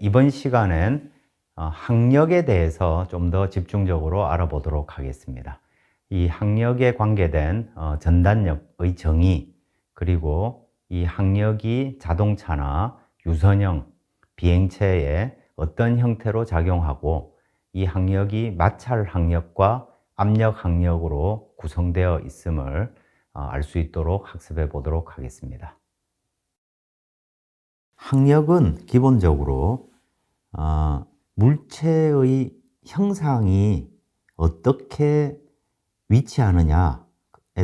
이번 시간엔 항력에 대해서 좀 더 집중적으로 알아보도록 하겠습니다. 이 항력에 관계된 전단력의 정의, 그리고 이 항력이 자동차나 유선형, 비행체에 어떤 형태로 작용하고 이 항력이 마찰 항력과 압력 항력으로 구성되어 있음을 알 수 있도록 학습해 보도록 하겠습니다. 항력은 기본적으로 물체의 형상이 어떻게 위치하느냐에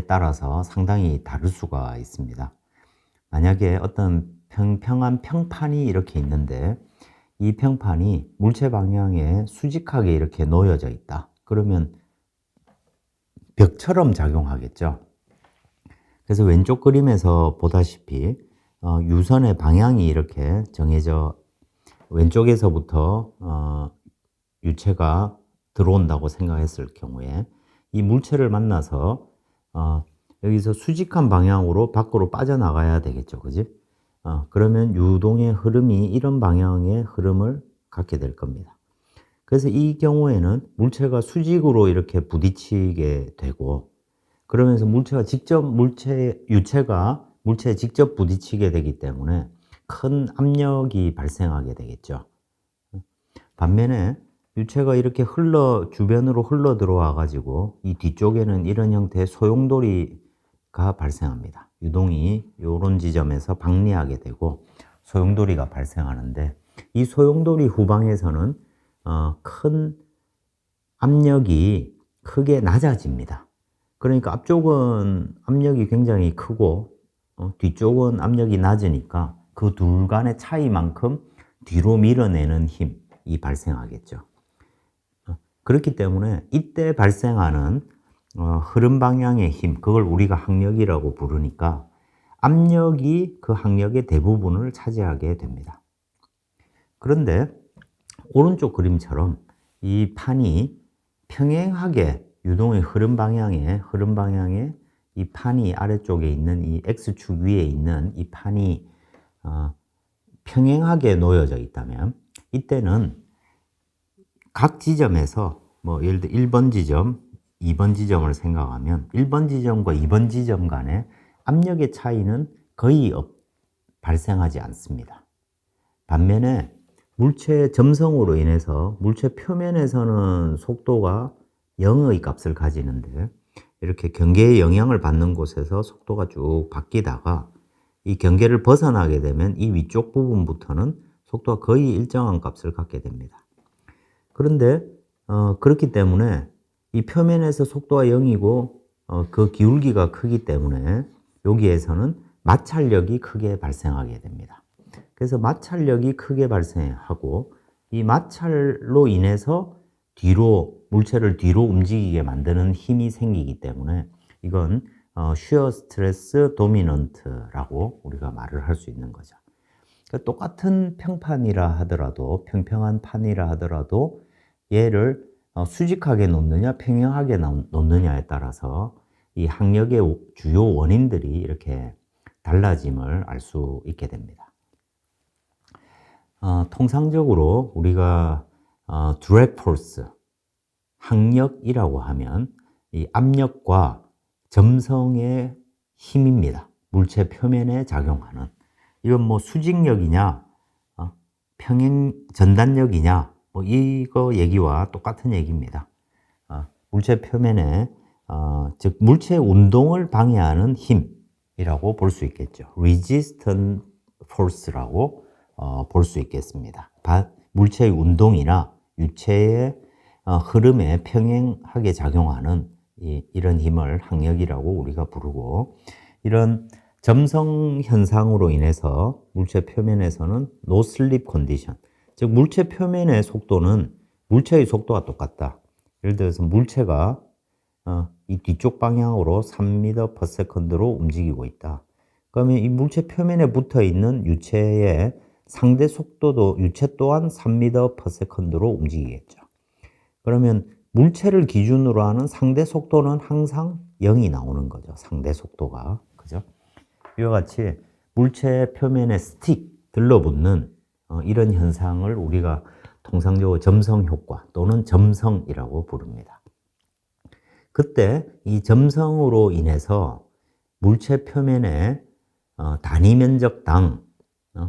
따라서 상당히 다를 수가 있습니다. 만약에 어떤 평평한 평판이 이렇게 있는데 이 평판이 물체 방향에 수직하게 이렇게 놓여져 있다. 그러면 벽처럼 작용하겠죠. 그래서 왼쪽 그림에서 보다시피 유선의 방향이 이렇게 정해져 왼쪽에서부터 유체가 들어온다고 생각했을 경우에 이 물체를 만나서 여기서 수직한 방향으로 밖으로 빠져나가야 되겠죠. 그지? 그러면 유동의 흐름이 이런 방향의 흐름을 갖게 될 겁니다. 그래서 이 경우에는 물체가 수직으로 이렇게 부딪히게 되고, 그러면서 유체가 물체에 직접 부딪히게 되기 때문에 큰 압력이 발생하게 되겠죠. 반면에 유체가 이렇게 주변으로 흘러 들어와 가지고 이 뒤쪽에는 이런 형태의 소용돌이가 발생합니다. 유동이 이런 지점에서 방리하게 되고 소용돌이가 발생하는데, 이 소용돌이 후방에서는 큰 압력이 크게 낮아집니다. 그러니까 앞쪽은 압력이 굉장히 크고 뒤쪽은 압력이 낮으니까 그 둘 간의 차이만큼 뒤로 밀어내는 힘이 발생하겠죠. 그렇기 때문에 이때 발생하는 흐름 방향의 힘, 그걸 우리가 항력이라고 부르니까 압력이 그 항력의 대부분을 차지하게 됩니다. 그런데 오른쪽 그림처럼 이 판이 평행하게 유동의 흐름 방향에 이 판이 아래쪽에 있는 이 X축 위에 있는 이 판이 평행하게 놓여져 있다면, 이때는 각 지점에서 예를 들어 1번 지점, 2번 지점을 생각하면 1번 지점과 2번 지점 간의 압력의 차이는 거의 발생하지 않습니다. 반면에 물체의 점성으로 인해서 물체 표면에서는 속도가 0의 값을 가지는데, 이렇게 경계의 영향을 받는 곳에서 속도가 쭉 바뀌다가 이 경계를 벗어나게 되면 이 위쪽 부분부터는 속도가 거의 일정한 값을 갖게 됩니다. 그런데 그렇기 때문에 이 표면에서 속도가 0이고 그 기울기가 크기 때문에 여기에서는 마찰력이 크게 발생하게 됩니다. 그래서 마찰력이 크게 발생하고 이 마찰로 인해서 물체를 뒤로 움직이게 만드는 힘이 생기기 때문에 이건 shear stress dominant라고 우리가 말을 할 수 있는 거죠. 그러니까 똑같은 평판이라 하더라도, 평평한 판이라 하더라도 얘를 수직하게 놓느냐 평행하게 놓느냐에 따라서 이 항력의 주요 원인들이 이렇게 달라짐을 알 수 있게 됩니다. 통상적으로 우리가 drag force, 항력이라고 하면 이 압력과 점성의 힘입니다. 물체 표면에 작용하는. 이건 수직력이냐, 전단력이냐, 이거 얘기와 똑같은 얘기입니다. 물체 표면에, 즉 물체의 운동을 방해하는 힘이라고 볼 수 있겠죠. resistant force라고 볼 수 있겠습니다. 물체의 운동이나 유체의 흐름에 평행하게 작용하는 이런 힘을 항력이라고 우리가 부르고, 이런 점성 현상으로 인해서 물체 표면에서는 no slip condition, 즉 물체 표면의 속도는 물체의 속도가 똑같다. 예를 들어서 물체가 이 뒤쪽 방향으로 3m/s로 움직이고 있다. 그러면 이 물체 표면에 붙어 있는 유체의 상대 속도도 유체 또한 3m/s로 움직이겠죠. 그러면 물체를 기준으로 하는 상대 속도는 항상 0이 나오는 거죠. 상대 속도가. 그죠? 이와 같이 물체 표면에 들러붙는 이런 현상을 우리가 통상적으로 점성 효과 또는 점성이라고 부릅니다. 그때 이 점성으로 인해서 물체 표면에 단위 면적당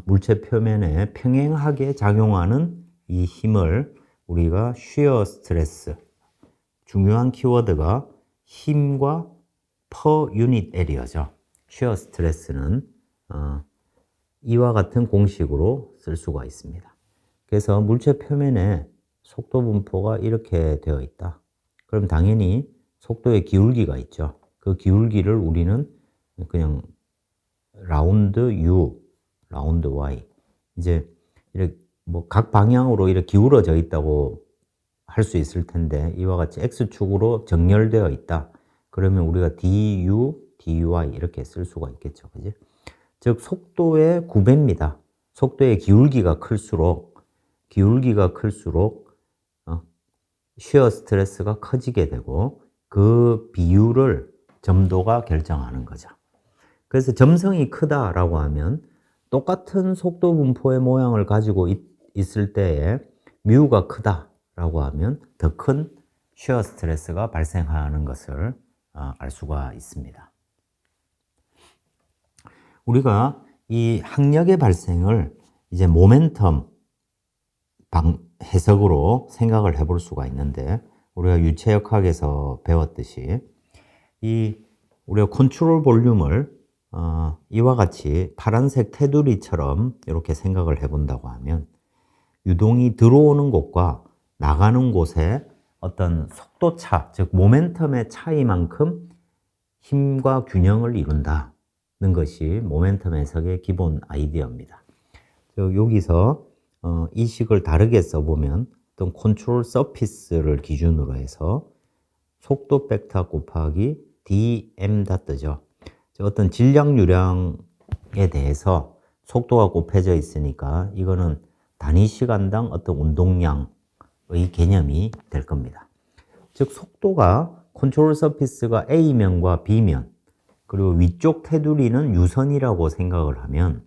물체 표면에 평행하게 작용하는 이 힘을 우리가 shear 스트레스, 중요한 키워드가 힘과 per unit area죠. shear 스트레스는 이와 같은 공식으로 쓸 수가 있습니다. 그래서 물체 표면에 속도 분포가 이렇게 되어 있다. 그럼 당연히 속도의 기울기가 있죠. 그 기울기를 우리는 그냥 라운드 U, 라운드 Y, 이제 이렇게 뭐 각 방향으로 이렇게 기울어져 있다고 할 수 있을 텐데, 이와 같이 X축으로 정렬되어 있다. 그러면 우리가 DU, DY 이렇게 쓸 수가 있겠죠. 그지? 즉, 속도의 9배입니다. 속도의 기울기가 클수록 shear 스트레스가 커지게 되고, 그 비율을 점도가 결정하는 거죠. 그래서 점성이 크다라고 하면 똑같은 속도 분포의 모양을 가지고 있을 때에 뮤가 크다라고 하면 더 큰 shear 스트레스가 발생하는 것을 알 수가 있습니다. 우리가 이 항력의 발생을 이제 모멘텀 해석으로 생각을 해볼 수가 있는데, 우리가 유체역학에서 배웠듯이 우리가 컨트롤 볼륨을 이와 같이 파란색 테두리처럼 이렇게 생각을 해본다고 하면, 유동이 들어오는 곳과 나가는 곳의 어떤 속도차, 즉 모멘텀의 차이만큼 힘과 균형을 이룬다는 것이 모멘텀 해석의 기본 아이디어입니다. 여기서 이 식을 다르게 써보면 어떤 컨트롤 서피스를 기준으로 해서 속도 벡터 곱하기 dm다 뜨죠. 어떤 질량 유량에 대해서 속도가 곱해져 있으니까 이거는 단위 시간당 어떤 운동량의 개념이 될 겁니다. 즉, 속도가 컨트롤 서피스가 A면과 B면, 그리고 위쪽 테두리는 유선이라고 생각을 하면,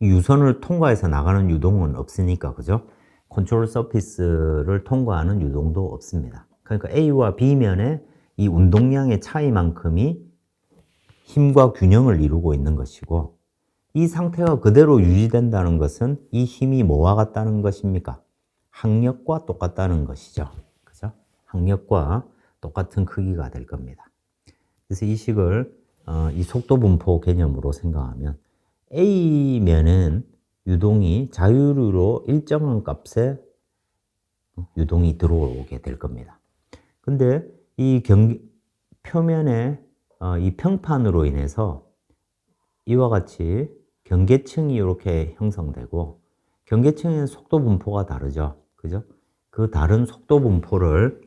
유선을 통과해서 나가는 유동은 없으니까, 그죠? 컨트롤 서피스를 통과하는 유동도 없습니다. 그러니까 A와 B면의 이 운동량의 차이만큼이 힘과 균형을 이루고 있는 것이고, 이 상태가 그대로 유지된다는 것은 이 힘이 뭐와 같다는 것입니까? 항력과 똑같다는 것이죠. 그죠? 항력과 똑같은 크기가 될 겁니다. 그래서 이 식을 이 속도 분포 개념으로 생각하면, A면은 유동이 자유로 일정한 값에 유동이 들어오게 될 겁니다. 근데 이 표면에 이 평판으로 인해서 이와 같이 경계층이 이렇게 형성되고, 경계층의 속도 분포가 다르죠. 그죠? 그 다른 속도 분포를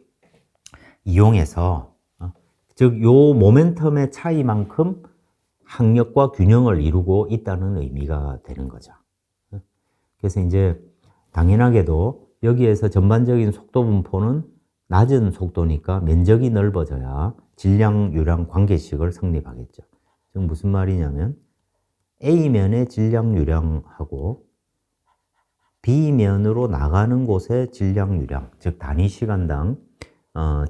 이용해서, 즉, 요 모멘텀의 차이만큼 항력과 균형을 이루고 있다는 의미가 되는 거죠. 그래서 이제 당연하게도 여기에서 전반적인 속도 분포는 낮은 속도니까 면적이 넓어져야 질량 유량 관계식을 성립하겠죠. 즉, 무슨 말이냐면 A면의 질량 유량하고 B면으로 나가는 곳의 질량 유량, 즉 단위 시간당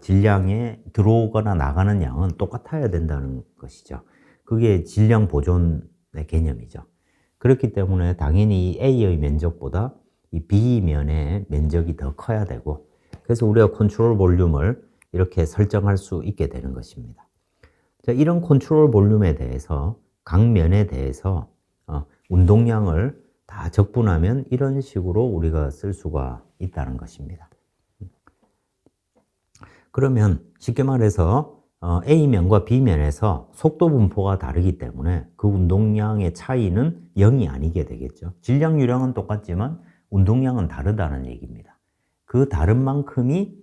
질량에 들어오거나 나가는 양은 똑같아야 된다는 것이죠. 그게 질량 보존의 개념이죠. 그렇기 때문에 당연히 A의 면적보다 이 B면의 면적이 더 커야 되고, 그래서 우리가 컨트롤 볼륨을 이렇게 설정할 수 있게 되는 것입니다. 자, 이런 컨트롤 볼륨에 대해서, 각 면에 대해서 운동량을 다 적분하면 이런 식으로 우리가 쓸 수가 있다는 것입니다. 그러면 쉽게 말해서 A면과 B면에서 속도 분포가 다르기 때문에 그 운동량의 차이는 0이 아니게 되겠죠. 질량 유량은 똑같지만 운동량은 다르다는 얘기입니다. 그 다른 만큼이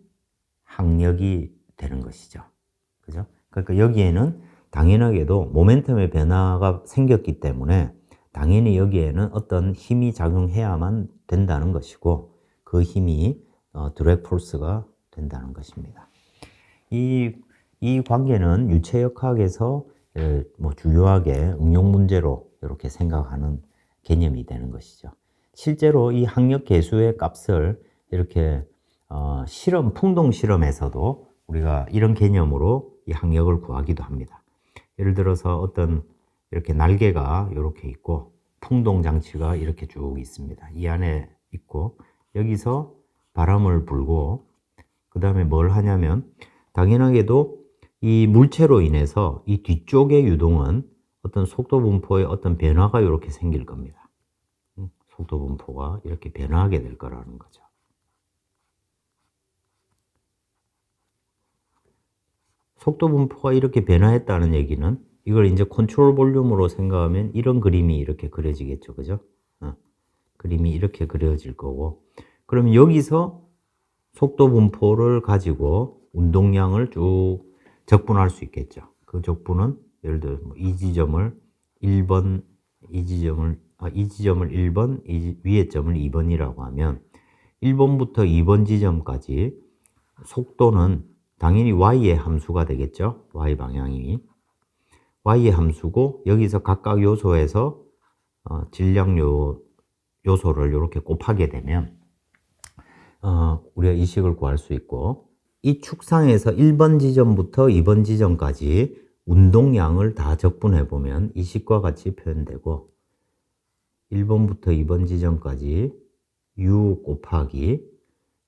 항력이 되는 것이죠. 그죠? 그러니까 여기에는 당연하게도 모멘텀의 변화가 생겼기 때문에 당연히 여기에는 어떤 힘이 작용해야만 된다는 것이고, 그 힘이 드래그 포스가 된다는 것입니다. 이 관계는 유체역학에서 뭐 주요하게 응용 문제로 이렇게 생각하는 개념이 되는 것이죠. 실제로 이 학력 계수의 값을 이렇게 풍동 실험에서도 우리가 이런 개념으로 이 학력을 구하기도 합니다. 예를 들어서 어떤 이렇게 날개가 이렇게 있고 풍동 장치가 이렇게 쭉 있습니다. 이 안에 있고 여기서 바람을 불고 그 다음에 뭘 하냐면 당연하게도 이 물체로 인해서 이 뒤쪽의 유동은 어떤 속도 분포의 어떤 변화가 이렇게 생길 겁니다. 속도 분포가 이렇게 변화하게 될 거라는 거죠. 속도 분포가 이렇게 변화했다는 얘기는 이걸 이제 컨트롤 볼륨으로 생각하면 이런 그림이 이렇게 그려지겠죠. 그죠? 그림이 이렇게 그려질 거고 그러면 여기서 속도 분포를 가지고 운동량을 쭉 적분할 수 있겠죠. 그 적분은 예를 들어 이 지점을 1번, 이 지점을 1번, 이 위에 점을 2번이라고 하면 1번부터 2번 지점까지 속도는 당연히 y의 함수가 되겠죠. y 방향이 y의 함수고 여기서 각각 요소에서 질량 요소를 이렇게 곱하게 되면 우리가 이 식을 구할 수 있고 이 축상에서 1번 지점부터 2번 지점까지 운동량을 다 적분해 보면 이 식과 같이 표현되고 1번부터 2번 지점까지 u 곱하기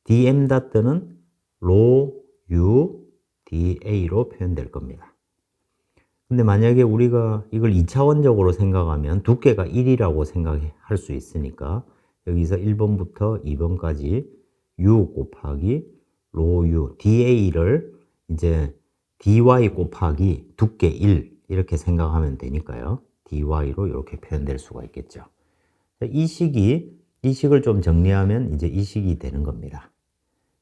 dm 다트는 rho u da로 표현될 겁니다. 근데 만약에 우리가 이걸 2차원적으로 생각하면 두께가 1이라고 생각할 수 있으니까 여기서 1번부터 2번까지 u 곱하기 rho u da를 이제 dy 곱하기 두께 1 이렇게 생각하면 되니까요. dy로 이렇게 표현될 수가 있겠죠. 이 식을 좀 정리하면 이제 이 식이 되는 겁니다.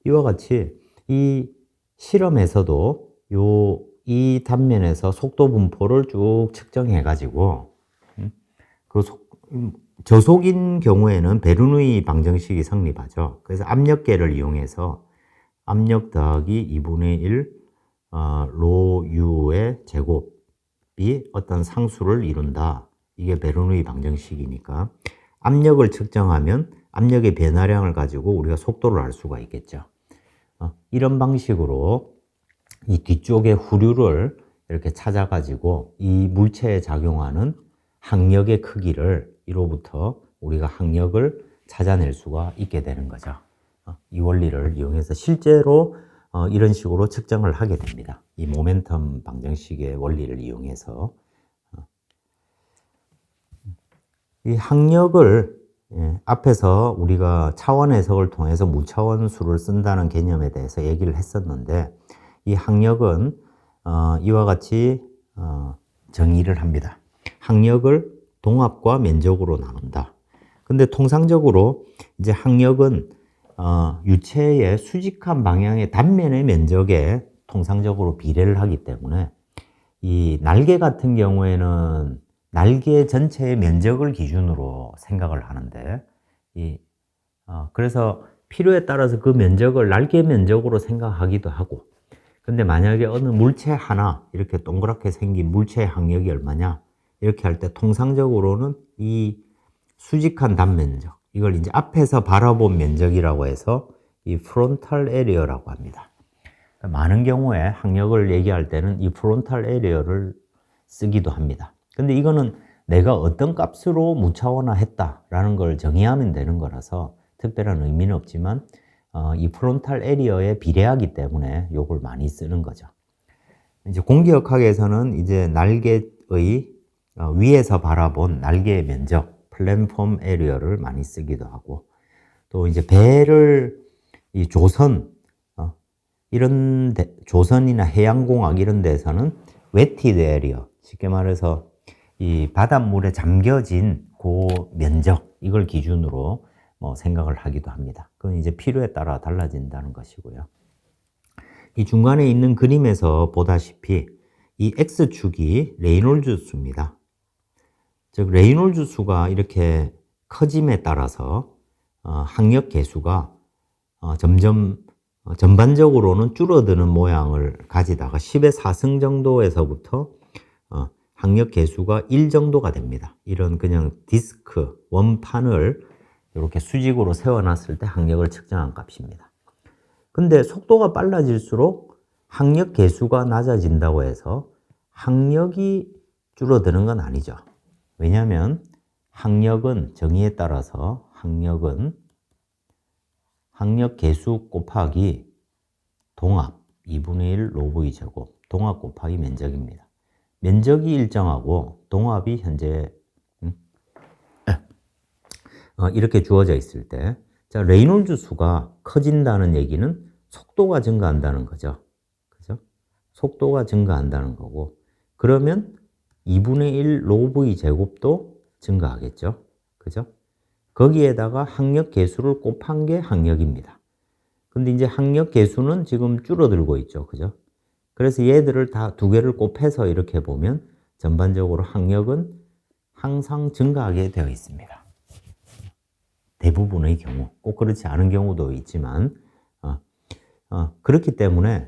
이와 같이 이 실험에서도 이 단면에서 속도 분포를 쭉 측정해 가지고 저속인 경우에는 베르누이 방정식이 성립하죠. 그래서 압력계를 이용해서 압력 더하기 2분의 1 rho u의 제곱이 어떤 상수를 이룬다. 이게 베르누이 방정식이니까 압력을 측정하면 압력의 변화량을 가지고 우리가 속도를 알 수가 있겠죠. 이런 방식으로 이 뒤쪽의 후류를 이렇게 찾아가지고 이 물체에 작용하는 항력의 크기를 이로부터 우리가 항력을 찾아낼 수가 있게 되는 거죠. 이 원리를 이용해서 실제로 이런 식으로 측정을 하게 됩니다. 이 모멘텀 방정식의 원리를 이용해서 이 항력을 앞에서 우리가 차원 해석을 통해서 무차원수를 쓴다는 개념에 대해서 얘기를 했었는데 이 항력은 이와 같이 정의를 합니다. 항력을 동압과 면적으로 나눈다. 근데 통상적으로 이제 항력은 유체의 수직한 방향의 단면의 면적에 통상적으로 비례를 하기 때문에 이 날개 같은 경우에는 날개 전체의 면적을 기준으로 생각을 하는데 그래서 필요에 따라서 그 면적을 날개 면적으로 생각하기도 하고 근데 만약에 어느 물체 하나 이렇게 동그랗게 생긴 물체의 항력이 얼마냐 이렇게 할 때 통상적으로는 이 수직한 단면적 이걸 이제 앞에서 바라본 면적이라고 해서 이 프론탈 에리어라고 합니다. 많은 경우에 항력을 얘기할 때는 이 프론탈 에리어를 쓰기도 합니다. 근데 이거는 내가 어떤 값으로 무차원화했다라는 걸 정의하면 되는 거라서 특별한 의미는 없지만 이 프론탈 에리어에 비례하기 때문에 이걸 많이 쓰는 거죠. 이제 공기역학에서는 이제 날개의 위에서 바라본 날개의 면적, 플랫폼 에리어를 많이 쓰기도 하고 또 이제 배를 이 조선이나 해양공학 이런 데서는 웨티드 에리어, 쉽게 말해서 이 바닷물에 잠겨진 그 면적 이걸 기준으로 생각을 하기도 합니다. 그건 이제 필요에 따라 달라진다는 것이고요. 이 중간에 있는 그림에서 보다시피 이 X축이 레이놀즈 수입니다. 즉 레이놀즈 수가 이렇게 커짐에 따라서 항력 계수가 점점 전반적으로는 줄어드는 모양을 가지다가 10의 4승 정도에서부터 항력 계수가 1 정도가 됩니다. 이런 그냥 디스크, 원판을 이렇게 수직으로 세워놨을 때 항력을 측정한 값입니다. 근데 속도가 빨라질수록 항력 계수가 낮아진다고 해서 항력이 줄어드는 건 아니죠. 왜냐하면 항력은 정의에 따라서 항력 계수 곱하기 동압 2분의 1 로브의 제곱 동압 곱하기 면적입니다. 면적이 일정하고 동압이 현재 이렇게 주어져 있을 때, 자, 레이놀즈 수가 커진다는 얘기는 속도가 증가한다는 거죠. 그죠? 속도가 증가한다는 거고, 그러면 2분의 1 로브의 제곱도 증가하겠죠. 그죠? 거기에다가 항력 계수를 곱한 게 항력입니다. 근데 이제 항력 계수는 지금 줄어들고 있죠. 그죠? 그래서 얘들을 다 두 개를 곱해서 이렇게 보면 전반적으로 항력은 항상 증가하게 되어 있습니다. 대부분의 경우, 꼭 그렇지 않은 경우도 있지만, 그렇기 때문에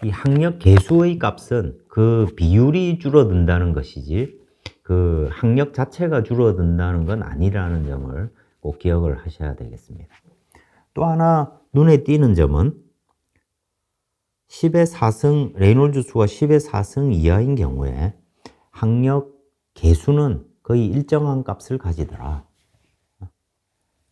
이 항력 계수의 값은 그 비율이 줄어든다는 것이지 그 항력 자체가 줄어든다는 건 아니라는 점을 꼭 기억을 하셔야 되겠습니다. 또 하나 눈에 띄는 점은 10의 4승, 레이놀즈 수가 10의 4승 이하인 경우에 항력 계수는 거의 일정한 값을 가지더라.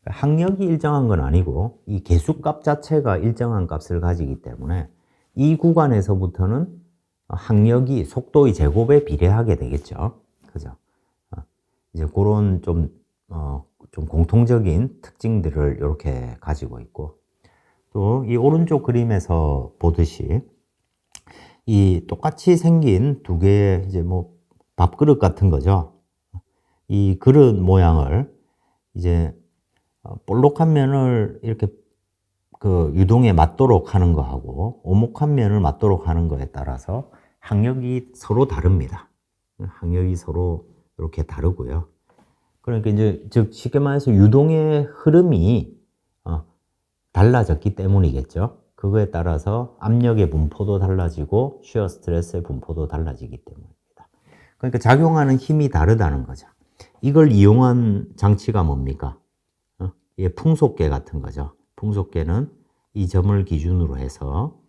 항력이 일정한 건 아니고 이 계수값 자체가 일정한 값을 가지기 때문에 이 구간에서부터는 항력이 속도의 제곱에 비례하게 되겠죠. 그죠? 이제 그런 좀 공통적인 특징들을 이렇게 가지고 있고, 또 이 오른쪽 그림에서 보듯이 이 똑같이 생긴 두 개의 이제 뭐 밥그릇 같은 거죠. 이 그릇 모양을 이제 볼록한 면을 이렇게 그 유동에 맞도록 하는 거하고 오목한 면을 맞도록 하는 거에 따라서 항력이 서로 다릅니다. 항력이 서로 이렇게 다르고요. 그러니까 이제 즉 쉽게 말해서 유동의 흐름이 달라졌기 때문이겠죠. 그거에 따라서 압력의 분포도 달라지고 시어 스트레스의 분포도 달라지기 때문입니다. 그러니까 작용하는 힘이 다르다는 거죠. 이걸 이용한 장치가 뭡니까? 이게 풍속계 같은 거죠. 풍속계는 이 점을 기준으로 해서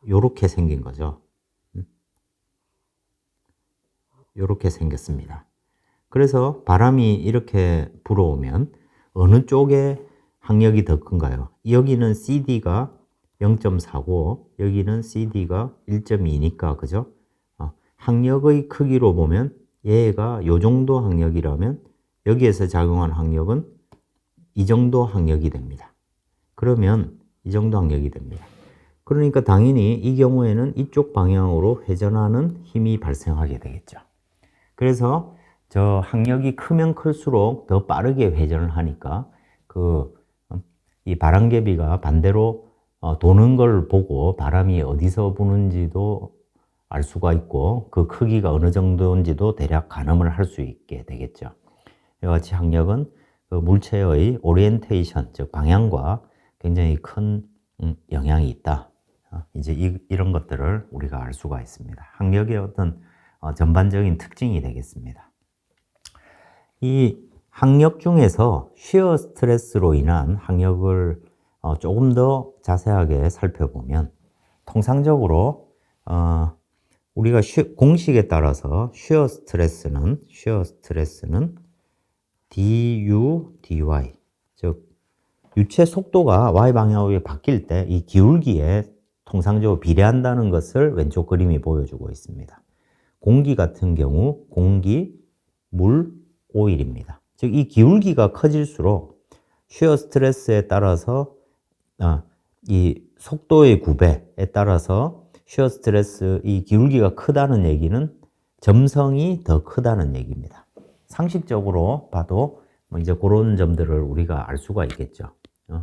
요렇게 생긴 거죠. 요렇게 생겼습니다. 그래서 바람이 이렇게 불어오면 어느 쪽에 항력이 더 큰가요? 여기는 CD가 0.4고 여기는 CD가 1.2니까 그죠? 항력의 크기로 보면 얘가 요 정도 항력이라면 여기에서 작용한 항력은 이 정도 항력이 됩니다. 그러면 이 정도 항력이 됩니다. 그러니까 당연히 이 경우에는 이쪽 방향으로 회전하는 힘이 발생하게 되겠죠. 그래서 저 항력이 크면 클수록 더 빠르게 회전을 하니까 이 바람개비가 반대로 도는 걸 보고 바람이 어디서 부는지도 알 수가 있고 그 크기가 어느 정도인지도 대략 가늠을 할 수 있게 되겠죠. 이와 같이 항력은 그 물체의 오리엔테이션, 즉 방향과 굉장히 큰 영향이 있다. 이제 이런 것들을 우리가 알 수가 있습니다. 항력의 어떤 전반적인 특징이 되겠습니다. 이 항력 중에서 시어 스트레스로 인한 항력을 조금 더 자세하게 살펴보면 통상적으로 우리가 공식에 따라서 시어 스트레스는 du, dy, 즉 유체 속도가 y방향으로 바뀔 때 이 기울기에 통상적으로 비례한다는 것을 왼쪽 그림이 보여주고 있습니다. 공기 같은 경우 공기, 물, 오일입니다. 즉 이 기울기가 커질수록 시어 스트레스에 따라서 이 속도의 구배에 따라서 시어 스트레스 이 기울기가 크다는 얘기는 점성이 더 크다는 얘기입니다. 상식적으로 봐도 뭐 이제 그런 점들을 우리가 알 수가 있겠죠.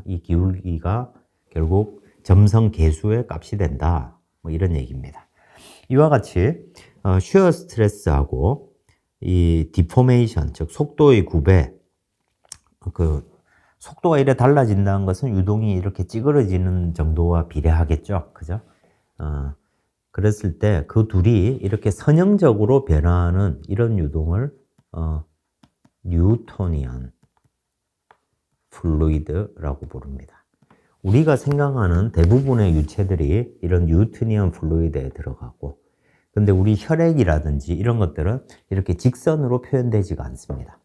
이 기울기가 결국 점성 계수의 값이 된다. 뭐 이런 얘기입니다. 이와 같이 시어 스트레스하고 이 디포메이션, 즉 속도의 구배, 그 속도가 이래 달라진다는 것은 유동이 이렇게 찌그러지는 정도와 비례하겠죠. 그죠? 그랬을 때 그 둘이 이렇게 선형적으로 변화하는 이런 유동을 뉴토니안 플루이드라고 부릅니다. 우리가 생각하는 대부분의 유체들이 이런 뉴토니안 플루이드에 들어가고, 근데 우리 혈액이라든지 이런 것들은 이렇게 직선으로 표현되지가 않습니다.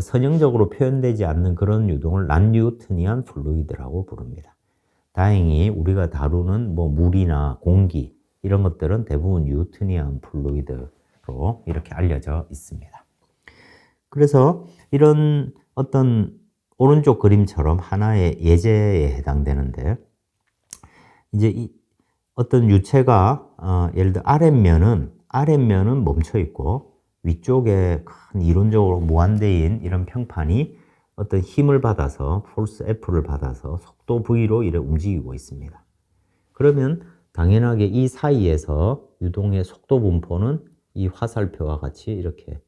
선형적으로 표현되지 않는 그런 유동을 난뉴토니안 플루이드라고 부릅니다. 다행히 우리가 다루는 뭐 물이나 공기 이런 것들은 대부분 뉴토니안 플루이드로 이렇게 알려져 있습니다. 그래서 이런 어떤 오른쪽 그림처럼 하나의 예제에 해당되는데, 이제 어떤 유체가 예를 들어 아랫면은 멈춰 있고 위쪽에 큰 이론적으로 무한대인 이런 평판이 어떤 힘을 받아서 포스 F를 받아서 속도 V로 이렇게 움직이고 있습니다. 그러면 당연하게 이 사이에서 유동의 속도 분포는 이 화살표와 같이 이렇게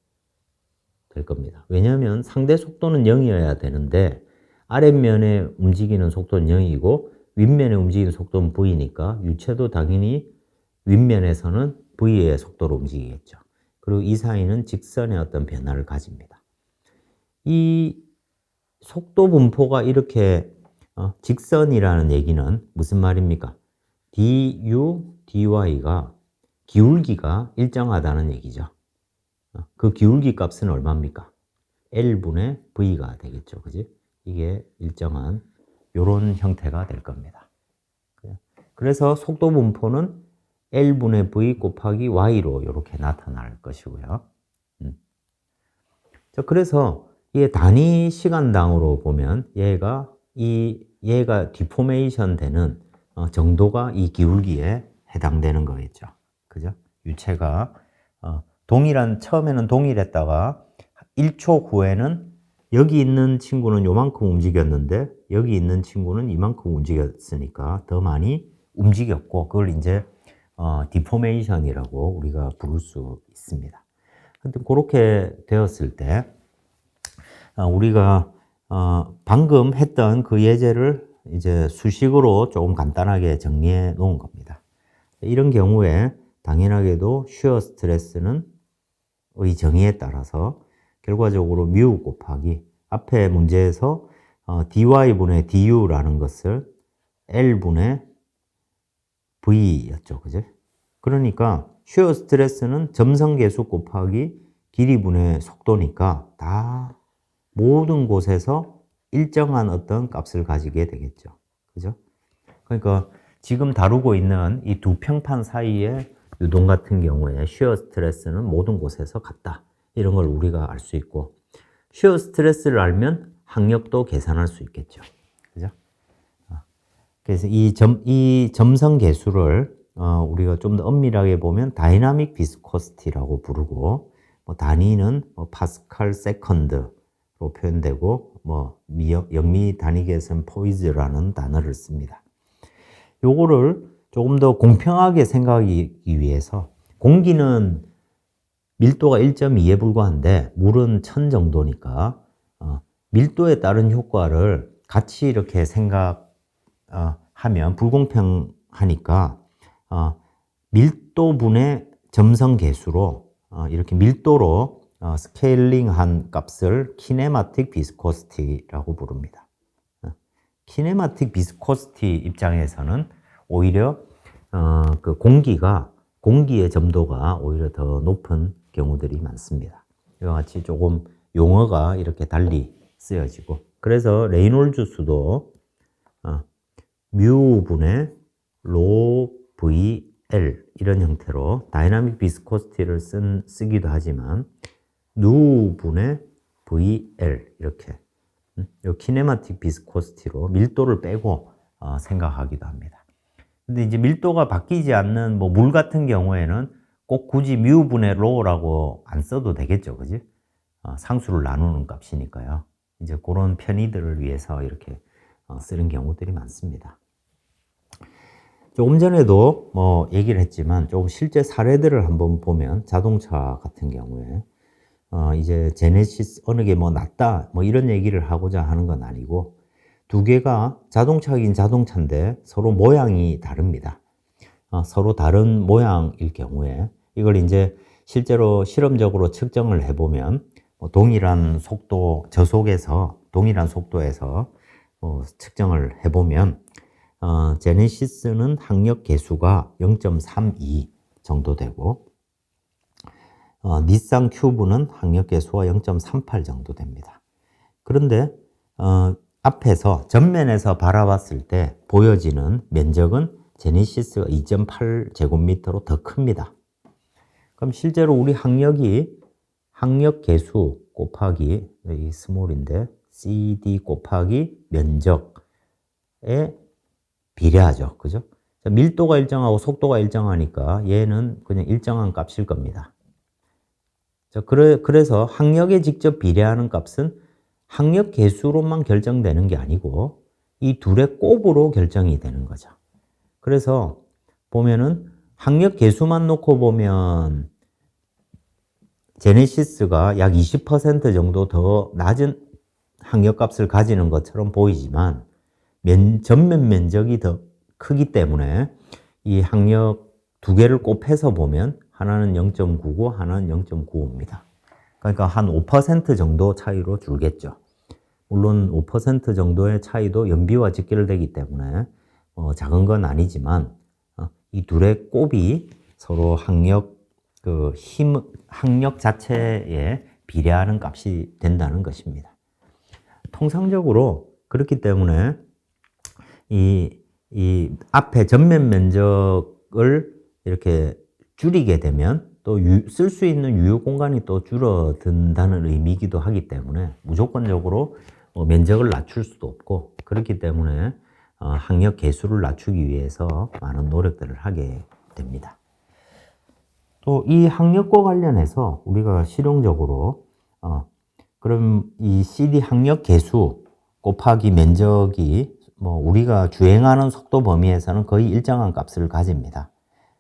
될 겁니다. 왜냐하면 상대 속도는 0이어야 되는데 아랫면에 움직이는 속도는 0이고 윗면에 움직이는 속도는 V니까 유체도 당연히 윗면에서는 V의 속도로 움직이겠죠. 그리고 이 사이는 직선의 어떤 변화를 가집니다. 이 속도 분포가 이렇게 직선이라는 얘기는 무슨 말입니까? du, dy가 기울기가 일정하다는 얘기죠. 그 기울기 값은 얼마입니까? L분의 V가 되겠죠. 그지? 이게 일정한 요런 형태가 될 겁니다. 그래서 속도 분포는 L분의 V 곱하기 Y로 이렇게 나타날 것이고요. 자, 그래서 이게 단위 시간당으로 보면 얘가 디포메이션 되는 정도가 이 기울기에 해당되는 거겠죠. 그죠? 유체가 처음에는 동일했다가 1초 후에는 여기 있는 친구는 요만큼 움직였는데 여기 있는 친구는 이만큼 움직였으니까 더 많이 움직였고, 그걸 이제 디포메이션이라고 우리가 부를 수 있습니다. 하여튼 그렇게 되었을 때 우리가 방금 했던 그 예제를 이제 수식으로 조금 간단하게 정리해 놓은 겁니다. 이런 경우에 당연하게도 쉬어 스트레스는 의 정의에 따라서 결과적으로 뮤 곱하기 앞에 문제에서 dy분의 du라는 것을 L분의 V였죠. 그죠? 그러니까 쉬어 스트레스는 점성계수 곱하기 길이분의 속도니까 다 모든 곳에서 일정한 어떤 값을 가지게 되겠죠. 그죠? 그러니까 지금 다루고 있는 이 두 평판 사이의 유동 같은 경우에 쉬어 스트레스는 모든 곳에서 같다. 이런 걸 우리가 알 수 있고, 쉬어 스트레스를 알면 항력도 계산할 수 있겠죠. 그죠? 그래서 이 점성 계수를 우리가 좀 더 엄밀하게 보면 다이나믹 비스코시티라고 부르고, 뭐 단위는 파스칼 세컨드로 표현되고, 영미 단위계에서는 포이즈라는 단어를 씁니다. 요거를 조금 더 공평하게 생각하기 위해서, 공기는 밀도가 1.2에 불과한데 물은 1000 정도니까 밀도에 따른 효과를 같이 이렇게 생각하면 불공평하니까 밀도분의 점성 계수로 이렇게 밀도로 스케일링한 값을 키네마틱 비스코시티라고 부릅니다. 키네마틱 비스코시티 입장에서는 오히려 그 공기의 점도가 오히려 더 높은 경우들이 많습니다. 이와 같이 조금 용어가 이렇게 달리 쓰여지고, 그래서 레이놀즈 수도 뮤분의 로 VL 이런 형태로 다이나믹 비스코시티를 쓰기도 하지만 누분의 VL 이렇게 요 키네마틱 비스코시티로 밀도를 빼고 생각하기도 합니다. 근데 이제 밀도가 바뀌지 않는 물 같은 경우에는 꼭 굳이 뮤분의 로라고 안 써도 되겠죠. 그지? 상수를 나누는 값이니까요. 이제 그런 편의들을 위해서 이렇게 쓰는 경우들이 많습니다. 조금 전에도 얘기를 했지만 조금 실제 사례들을 한번 보면 자동차 같은 경우에 이제 제네시스 어느 게 낫다 이런 얘기를 하고자 하는 건 아니고, 두 개가 자동차긴 자동차인데 서로 모양이 다릅니다. 서로 다른 모양일 경우에 이걸 이제 실제로 실험적으로 측정을 해보면 동일한 속도, 저속에서 동일한 속도에서 측정을 해보면 제네시스는 항력 계수가 0.32 정도 되고 닛산 큐브는 항력 계수가 0.38 정도 됩니다. 그런데 앞에서 전면에서 바라봤을 때 보여지는 면적은 제네시스가 2.8 제곱미터로 더 큽니다. 그럼 실제로 우리 항력 계수 곱하기 이 스몰인데 CD 곱하기 면적에 비례하죠. 그죠? 밀도가 일정하고 속도가 일정하니까 얘는 그냥 일정한 값일 겁니다. 그래서 항력에 직접 비례하는 값은 항력 계수로만 결정되는 게 아니고 이 둘의 곱으로 결정이 되는 거죠. 그래서 보면은 항력 계수만 놓고 보면 제네시스가 약 20% 정도 더 낮은 항력값을 가지는 것처럼 보이지만 전면 면적이 더 크기 때문에 이 항력 두 개를 곱해서 보면 하나는 0.99, 하나는 0.95입니다. 그러니까 한 5% 정도 차이로 줄겠죠. 물론 5% 정도의 차이도 연비와 직결되기 때문에 작은 건 아니지만 이 둘의 곱이 서로 항력 자체에 비례하는 값이 된다는 것입니다. 통상적으로 그렇기 때문에 이 앞에 전면 면적을 이렇게 줄이게 되면 또 쓸 수 있는 유효 공간이 또 줄어든다는 의미이기도 하기 때문에 무조건적으로 면적을 낮출 수도 없고 그렇기 때문에 항력 계수를 낮추기 위해서 많은 노력들을 하게 됩니다. 또 이 항력과 관련해서 우리가 실용적으로 그럼 이 CD 항력 계수 곱하기 면적이 우리가 주행하는 속도 범위에서는 거의 일정한 값을 가집니다.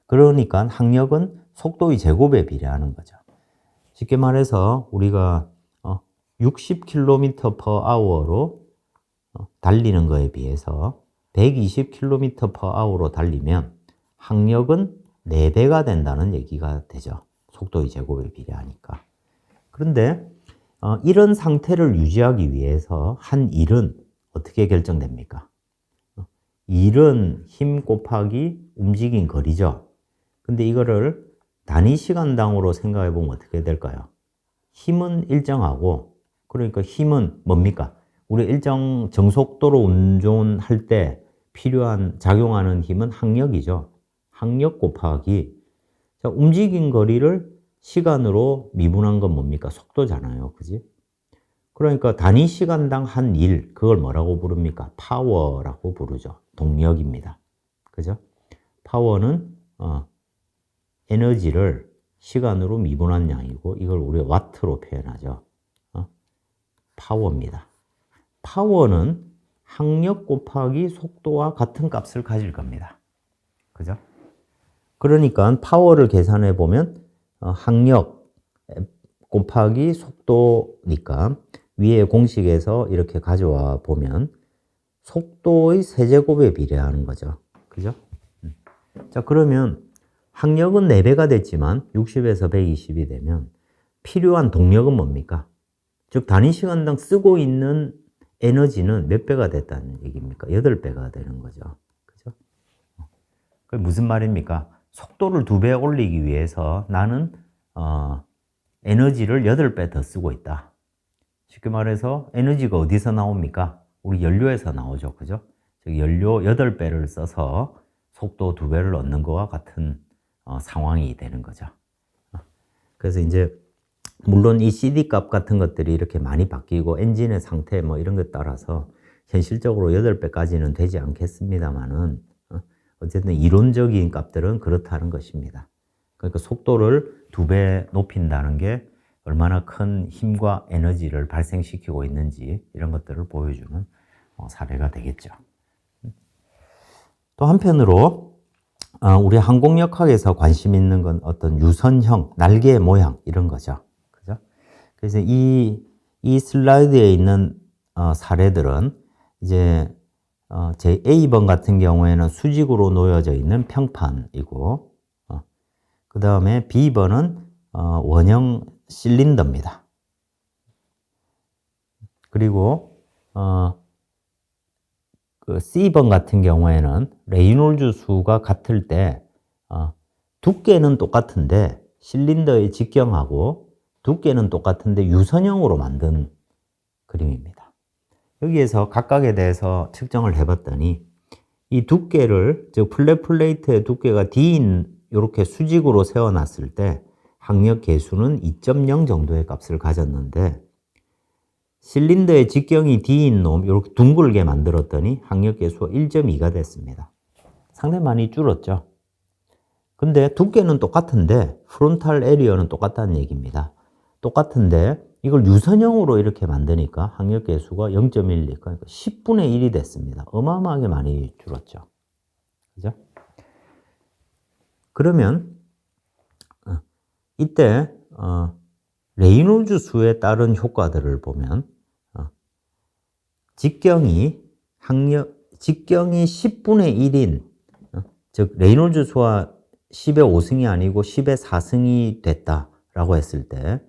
그러니까 항력은 속도의 제곱에 비례하는 거죠. 쉽게 말해서 우리가 60km/h로 달리는 거에 비해서 120km/h로 달리면 항력은 4배가 된다는 얘기가 되죠. 속도의 제곱에 비례하니까. 그런데 이런 상태를 유지하기 위해서 한 일은 어떻게 결정됩니까? 일은 힘 곱하기 움직인 거리죠. 근데 이거를 단위 시간당으로 생각해 보면 어떻게 될까요? 힘은 일정하고, 그러니까 힘은 뭡니까? 우리 일정 정속도로 운전할 때 필요한 작용하는 힘은 항력이죠. 항력 곱하기 움직인 거리를 시간으로 미분한 건 뭡니까? 속도잖아요. 그지? 그러니까 단위 시간당 한 일, 그걸 뭐라고 부릅니까? 파워라고 부르죠. 동력입니다. 그죠? 파워는 에너지를 시간으로 미분한 양이고 이걸 우리가 와트로 표현하죠. 파워입니다. 파워는 항력 곱하기 속도와 같은 값을 가질 겁니다. 그죠? 그러니까 파워를 계산해 보면 항력 곱하기 속도니까 위에 공식에서 이렇게 가져와 보면 속도의 세제곱에 비례하는 거죠. 그죠? 자, 그러면 항력은 4배가 됐지만 60에서 120이 되면 필요한 동력은 뭡니까? 즉 단위 시간당 쓰고 있는 에너지는 몇 배가 됐다는 얘기입니까? 8배가 되는 거죠. 그죠? 그게 무슨 말입니까? 속도를 2배 올리기 위해서 나는 에너지를 8배 더 쓰고 있다. 쉽게 말해서 에너지가 어디서 나옵니까? 우리 연료에서 나오죠. 그죠? 즉 연료 8배를 써서 속도 2배를 얻는 것과 같은 상황이 되는 거죠. 그래서 이제 물론 이 CD 값 같은 것들이 이렇게 많이 바뀌고 엔진의 상태 이런 것 따라서 현실적으로 8배까지는 되지 않겠습니다만은 어쨌든 이론적인 값들은 그렇다는 것입니다. 그러니까 속도를 2배 높인다는 게 얼마나 큰 힘과 에너지를 발생시키고 있는지 이런 것들을 보여주는 사례가 되겠죠. 또 한편으로 우리 항공역학에서 관심 있는 건 어떤 유선형, 날개의 모양 이런 거죠. 그죠? 그래서 이 슬라이드에 있는 사례들은 이제 제 A번 같은 경우에는 수직으로 놓여져 있는 평판이고 그 다음에 B번은 원형 실린더입니다. 그리고 그 C번 같은 경우에는 레이놀즈 수가 같을 때 두께는 똑같은데 실린더의 직경하고 두께는 똑같은데 유선형으로 만든 그림입니다. 여기에서 각각에 대해서 측정을 해봤더니 이 두께를, 즉 플랫 플레이트의 두께가 D인 이렇게 수직으로 세워놨을 때 항력 계수는 2.0 정도의 값을 가졌는데 실린더의 직경이 D인 놈 이렇게 둥글게 만들었더니 항력 계수가 1.2가 됐습니다. 상당히 많이 줄었죠. 근데 두께는 똑같은데 프론탈 에리어는 똑같다는 얘기입니다. 똑같은데 이걸 유선형으로 이렇게 만드니까 항력 계수가 0.12, 그러니까 10분의 1이 됐습니다. 어마어마하게 많이 줄었죠. 그죠? 그러면 이때 레이놀즈 수에 따른 효과들을 보면 직경이 10분의 1인 즉 레이놀즈 수와 10의 5승이 아니고 10의 4승이 됐다라고 했을 때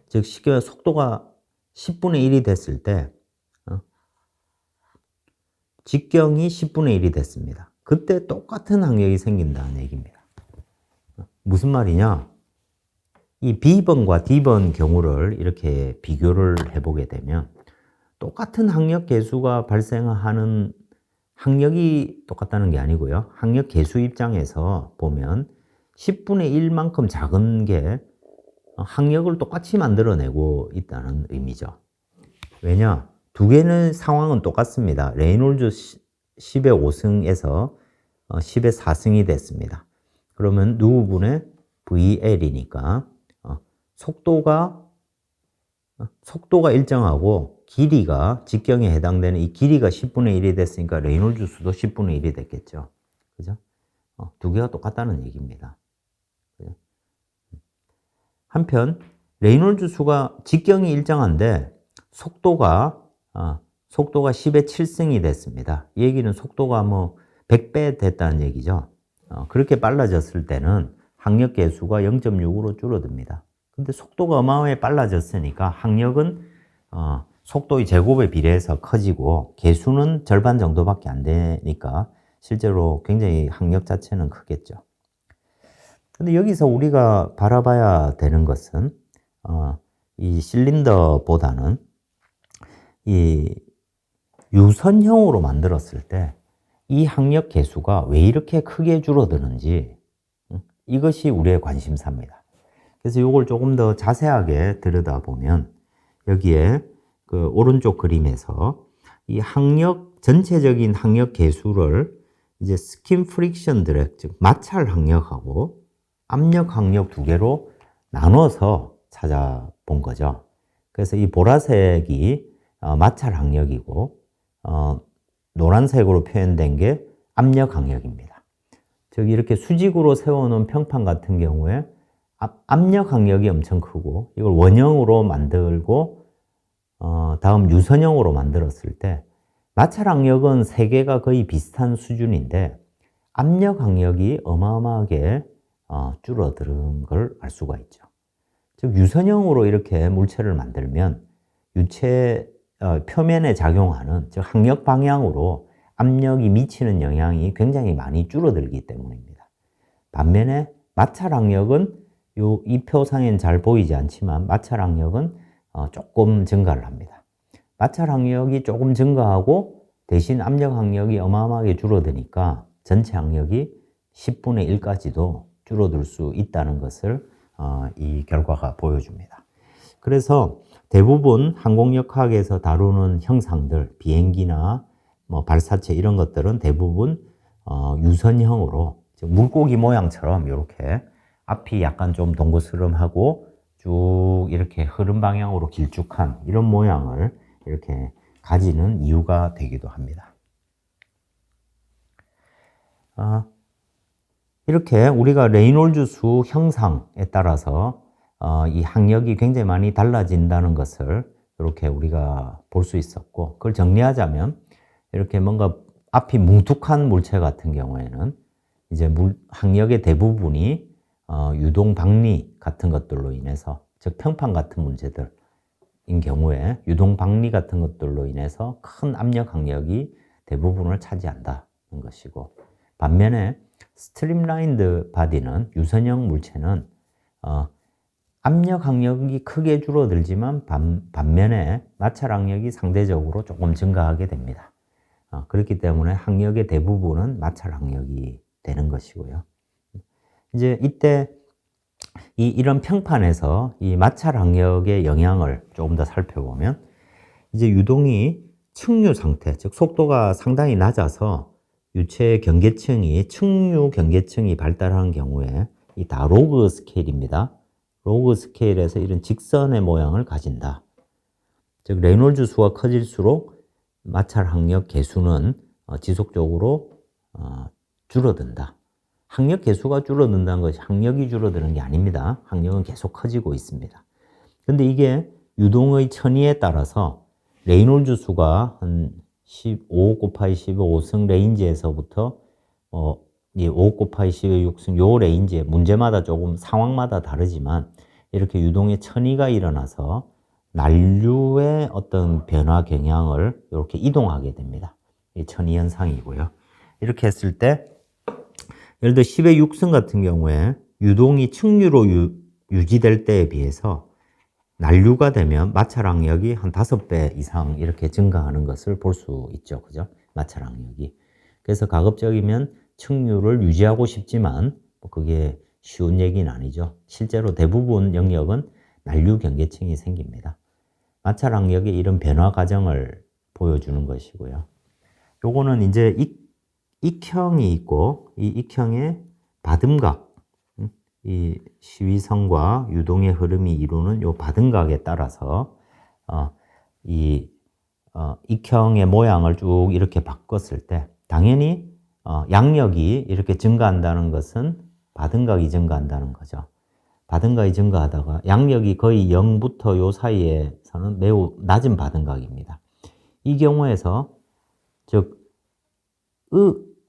즉 속도가 10분의 1이 됐을 때 직경이 10분의 1이 됐습니다. 그때 똑같은 항력이 생긴다는 얘기입니다. 무슨 말이냐? 이 B번과 D번 경우를 이렇게 비교를 해보게 되면 똑같은 항력 계수가 발생하는 항력이 똑같다는 게 아니고요. 항력 계수 입장에서 보면 10분의 1만큼 작은 게 항력을 똑같이 만들어내고 있다는 의미죠. 왜냐? 두 개는 상황은 똑같습니다. 레이놀즈 10의 5승에서 10의 4승이 됐습니다. 그러면 누구분의 VL이니까 속도가 일정하고 길이가 직경에 해당되는 이 길이가 10분의 1이 됐으니까 레이놀즈 수도 10분의 1이 됐겠죠. 그죠? 두 개가 똑같다는 얘기입니다. 그죠? 한편 레이놀즈 수가 직경이 일정한데 속도가 10의 7승이 됐습니다. 이 얘기는 속도가 100배 됐다는 얘기죠. 그렇게 빨라졌을 때는 항력 계수가 0.6으로 줄어듭니다. 근데 속도가 어마어마하게 빨라졌으니까 항력은 속도의 제곱에 비례해서 커지고 계수는 절반 정도밖에 안 되니까 실제로 굉장히 항력 자체는 크겠죠. 근데 여기서 우리가 바라봐야 되는 것은 이 실린더보다는 이 유선형으로 만들었을 때 이 항력 계수가 왜 이렇게 크게 줄어드는지 이것이 우리의 관심사입니다. 그래서 이걸 조금 더 자세하게 들여다보면 여기에 그 오른쪽 그림에서 이 전체적인 항력 계수를 이제 스킨 프릭션 드랙, 즉 마찰 항력하고 압력 항력 두 개로 나눠서 찾아본 거죠. 그래서 이 보라색이 마찰 항력이고 노란색으로 표현된 게 압력 항력입니다. 즉 이렇게 수직으로 세워놓은 평판 같은 경우에 압력 항력이 엄청 크고 이걸 원형으로 만들고 다음 유선형으로 만들었을 때 마찰 항력은 세 개가 거의 비슷한 수준인데 압력 항력이 어마어마하게 줄어드는 걸 알 수가 있죠. 즉 유선형으로 이렇게 물체를 만들면 유체 표면에 작용하는 즉 항력 방향으로 압력이 미치는 영향이 굉장히 많이 줄어들기 때문입니다. 반면에 마찰 항력은 이 표상에는 잘 보이지 않지만 마찰 항력은 조금 증가를 합니다. 마찰 항력이 조금 증가하고 대신 압력 항력이 어마어마하게 줄어드니까 전체 항력이 10분의 1까지도 줄어들 수 있다는 것을 이 결과가 보여줍니다. 그래서 대부분 항공력학에서 다루는 형상들, 비행기나 발사체 이런 것들은 대부분 유선형으로 즉 물고기 모양처럼 이렇게 앞이 약간 좀 동그스름하고 쭉 이렇게 흐름 방향으로 길쭉한 이런 모양을 이렇게 가지는 이유가 되기도 합니다. 이렇게 우리가 레이놀즈 수 형상에 따라서 이 항력이 굉장히 많이 달라진다는 것을 이렇게 우리가 볼 수 있었고, 그걸 정리하자면 이렇게 뭔가 앞이 뭉툭한 물체 같은 경우에는 이제 항력의 대부분이 유동 박리 같은 것들로 인해서, 즉 평판 같은 문제들, 경우에 유동 박리 같은 것들로 인해서 큰 압력 항력이 대부분을 차지한다는 것이고, 반면에 스트림라인드 바디는 유선형 물체는 압력 항력이 크게 줄어들지만 반면에 마찰 항력이 상대적으로 조금 증가하게 됩니다. 그렇기 때문에 항력의 대부분은 마찰 항력이 되는 것이고요. 이제 이때 이런 평판에서 이 마찰 항력의 영향을 조금 더 살펴보면, 이제 유동이 측류 상태, 즉 속도가 상당히 낮아서 유체의 경계층이 측류 경계층이 발달하는 경우에 이 다 로그 스케일입니다. 로그 스케일에서 이런 직선의 모양을 가진다. 즉 레놀즈 수가 커질수록 마찰 항력 계수는 지속적으로 줄어든다. 항력 계수가 줄어든다는 것이 항력이 줄어드는 게 아닙니다. 항력은 계속 커지고 있습니다. 근데 이게 유동의 천위에 따라서 레이놀즈 수가 한 15 곱하기 15승 레인지에서부터 5 곱하기 16승 요 레인지에, 문제마다 조금 상황마다 다르지만 이렇게 유동의 천위가 일어나서 난류의 어떤 변화 경향을 이렇게 이동하게 됩니다. 이 천위 현상이고요. 이렇게 했을 때 예를 들어 10의 6승 같은 경우에 유동이 측류로 유지될 때에 비해서 난류가 되면 마찰 항력이 한 5배 이상 이렇게 증가하는 것을 볼 수 있죠. 그죠? 마찰 항력이. 그래서 가급적이면 측류를 유지하고 싶지만 그게 쉬운 얘기는 아니죠. 실제로 대부분 영역은 난류 경계층이 생깁니다. 마찰 항력의 이런 변화 과정을 보여주는 것이고요. 요거는 이제 익형이 있고 이 익형의 바듬각, 이 시위성과 유동의 흐름이 이루는 요 바듬각에 따라서 익형의 모양을 쭉 이렇게 바꿨을 때 당연히 양력이 이렇게 증가한다는 것은 바듬각이 증가한다는 거죠. 바듬각이 증가하다가 양력이 거의 0부터 요 사이에서는 매우 낮은 바듬각입니다. 이 경우에서 즉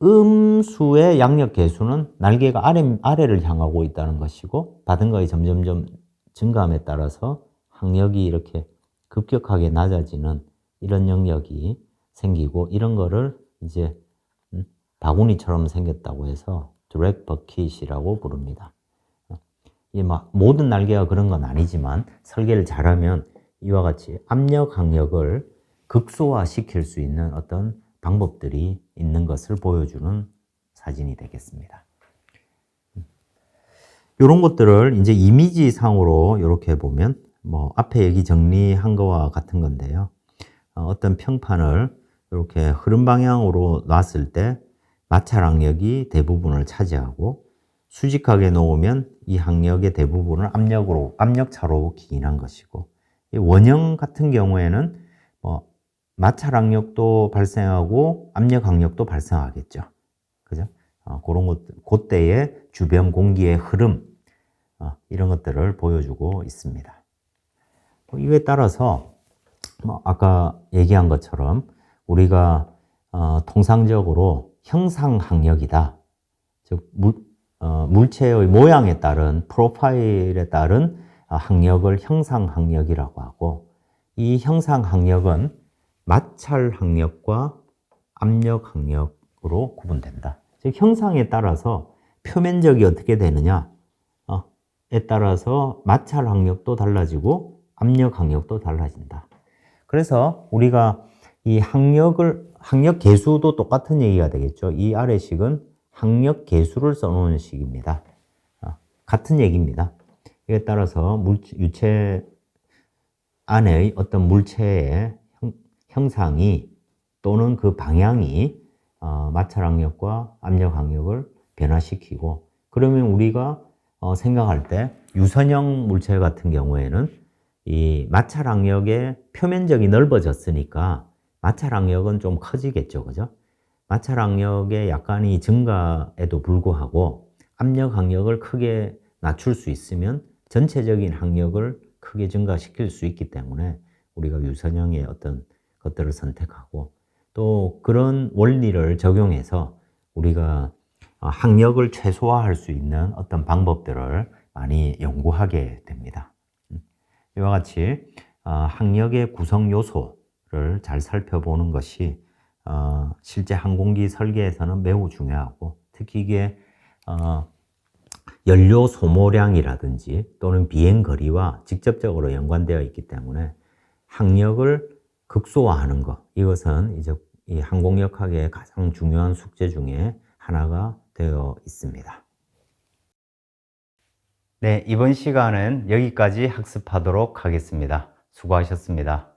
음수의 양력 계수는 날개가 아래를 향하고 있다는 것이고, 바듬각이 점점점 증가함에 따라서 항력이 이렇게 급격하게 낮아지는 이런 영역이 생기고, 이런 거를 이제 바구니처럼 생겼다고 해서 드랙 버킷이라고 부릅니다. 모든 날개가 그런 건 아니지만 설계를 잘하면 이와 같이 압력 항력을 극소화시킬 수 있는 어떤 방법들이 있는 것을 보여주는 사진이 되겠습니다. 이런 것들을 이제 이미지상으로 이렇게 보면 앞에 얘기 정리한 거와 같은 건데요. 어떤 평판을 이렇게 흐름 방향으로 놨을 때 마찰 항력이 대부분을 차지하고, 수직하게 놓으면 이 항력의 대부분을 압력차로 기인한 것이고, 이 원형 같은 경우에는 마찰 항력도 발생하고 압력 항력도 발생하겠죠. 그죠? 그런 것, 그때의 주변 공기의 흐름, 이런 것들을 보여주고 있습니다. 이에 따라서 아까 얘기한 것처럼 우리가 통상적으로 형상 항력이다. 즉 물체의 모양에 따른 프로파일에 따른 항력을 형상 항력이라고 하고, 이 형상 항력은 마찰 항력과 압력 항력으로 구분된다. 즉 형상에 따라서 표면적이 어떻게 되느냐에 따라서 마찰 항력도 달라지고 압력 항력도 달라진다. 그래서 우리가 이 항력 계수도 똑같은 얘기가 되겠죠. 이 아래식은 항력 계수를 써놓은 식입니다. 같은 얘기입니다. 이에 따라서 유체 안의 어떤 물체의 형상이 또는 그 방향이 마찰 항력과 압력 항력을 변화시키고, 그러면 우리가 생각할 때 유선형 물체 같은 경우에는 이 마찰 항력의 표면적이 넓어졌으니까 마찰 항력은 좀 커지겠죠. 그죠? 마찰 항력의 약간의 증가에도 불구하고 압력 항력을 크게 낮출 수 있으면 전체적인 항력을 크게 증가시킬 수 있기 때문에 우리가 유선형의 어떤 것들을 선택하고, 또 그런 원리를 적용해서 우리가 항력을 최소화할 수 있는 어떤 방법들을 많이 연구하게 됩니다. 이와 같이 항력의 구성 요소를 잘 살펴보는 것이 실제 항공기 설계에서는 매우 중요하고, 특히 이게 연료 소모량이라든지 또는 비행 거리와 직접적으로 연관되어 있기 때문에 항력을 극소화하는 것, 이것은 이제 이 항공역학의 가장 중요한 숙제 중에 하나가 되어 있습니다. 네, 이번 시간은 여기까지 학습하도록 하겠습니다. 수고하셨습니다.